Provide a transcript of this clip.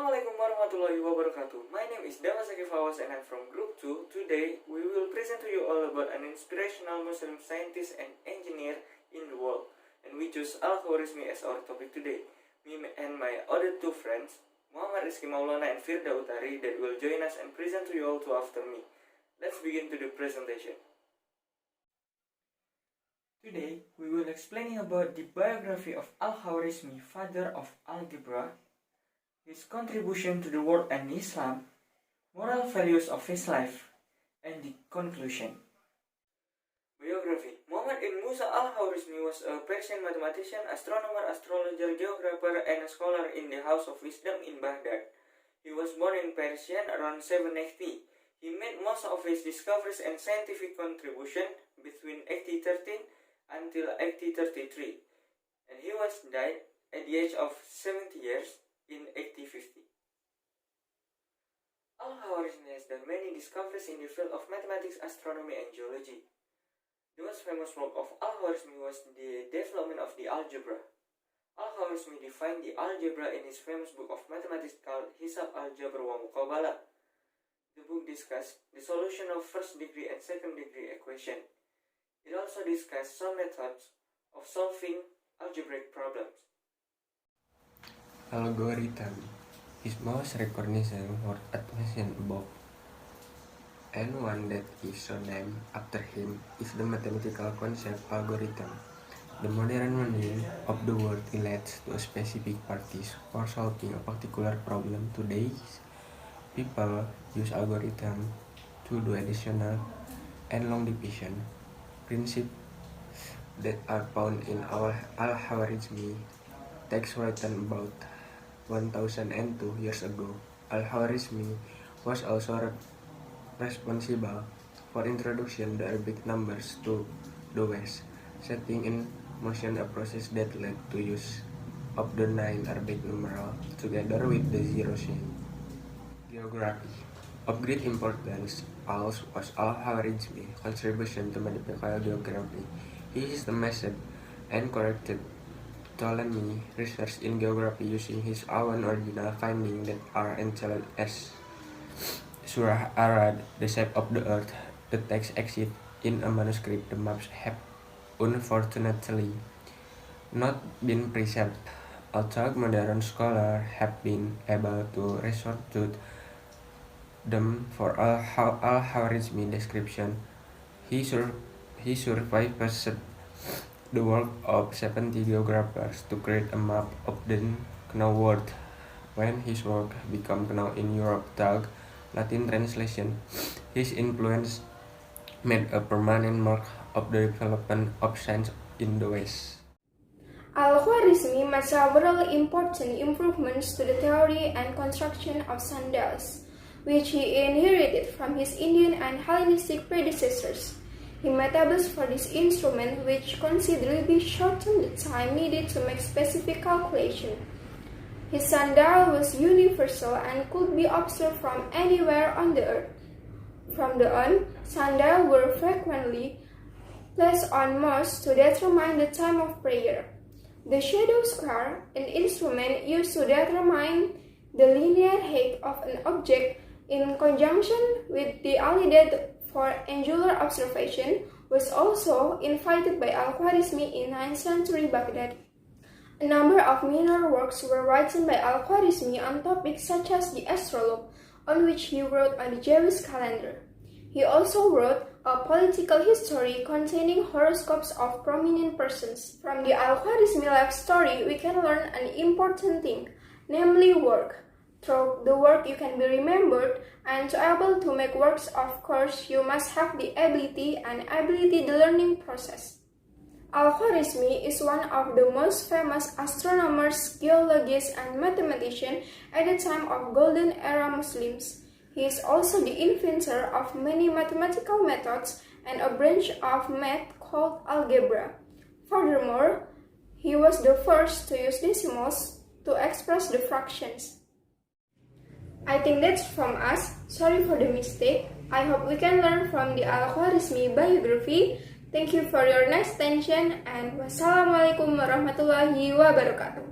Assalamualaikum warahmatullahi wabarakatuh. My name is and I'm from Group 2. Today, we will present to you all about an inspirational Muslim scientist and engineer in the world. And we choose Al-Khawarizmi as our topic today. Me and my other two friends, Muhammad Rizky Maulana and Firda Utari, that will join us and present to you all two after me. Let's begin to the presentation. Today, we will explain about the biography of Al-Khawarizmi, father of algebra, his contribution to the world and Islam, moral values of his life, and the conclusion. Biography. Muhammad ibn Musa Al-Khawarizmi was a Persian mathematician, astronomer, astrologer, geographer, and a scholar in the House of Wisdom in Baghdad. He was born in Persia around 780. He made most of his discoveries and scientific contribution between 1813 until 1833, and he was died at the age of 70 years in 1850. Al-Khawarizmi has done many discoveries in the field of mathematics, astronomy, and geology. The most famous work of Al-Khawarizmi was the development of the algebra. Al-Khawarizmi defined the algebra in his famous book of mathematics called Hisab Al-Jabr wa Muqabala. The book discussed the solution of first-degree and second-degree equation. It also discussed some methods of solving algebraic problems. Algorithm is most recognizable word mentioned above, and one that is so named after him is the mathematical concept algorithm. The modern meaning of the word relates to a specific practice for solving a particular problem. Today, people use algorithm to do additional and long division principles that are found in Al-Khawarizmi text written about 1002 years ago. Al-Khawarizmi was also responsible for introducing the Arabic numbers to the West, setting in motion a process that led to use of the 9 Arabic numerals together with the zero sign. Geography. Of great importance also was Al-Khawarizmi's contribution to mathematical geography. He systemized and corrected Ptolemy research in geography using his own original findings that are entitled as Surah Arad, the shape of the earth. The text exists in a manuscript. The maps have unfortunately not been preserved, although modern scholars have been able to resort to them for Al-Khawarizmi description. He survived the work of 70 geographers to create a map of the known world. When his work became known in Europe through Latin translation, his influence made a permanent mark of the development of science in the West. Al-Khawarizmi made several important improvements to the theory and construction of sundials, which he inherited from his Indian and Hellenistic predecessors. He made tables for this instrument, which considerably shortened the time needed to make specific calculation. His sundial was universal and could be observed from anywhere on the earth. From the on, sundials were frequently placed on mosques to determine the time of prayer. The shadow square, an instrument used to determine the linear height of an object in conjunction with the alidad for angular observation, was also invented by Al-Khawarizmi in 9th century Baghdad. A number of minor works were written by Al-Khawarizmi on topics such as the astrolabe, on which he wrote on the Jewish calendar. He also wrote a political history containing horoscopes of prominent persons. From the Al-Khawarizmi life story, we can learn an important thing, namely work. Through the work you can be remembered, and to able to make works, of course, you must have the ability the learning process. Al-Khawarizmi is one of the most famous astronomers, geologists, and mathematicians at the time of Golden Era Muslims. He is also the inventor of many mathematical methods and a branch of math called algebra. Furthermore, he was the first to use decimals to express the fractions. I think that's from us. Sorry for the mistake. I hope we can learn from the Al-Khawarizmi biography. Thank you for your nice attention, and wassalamualaikum warahmatullahi wabarakatuh.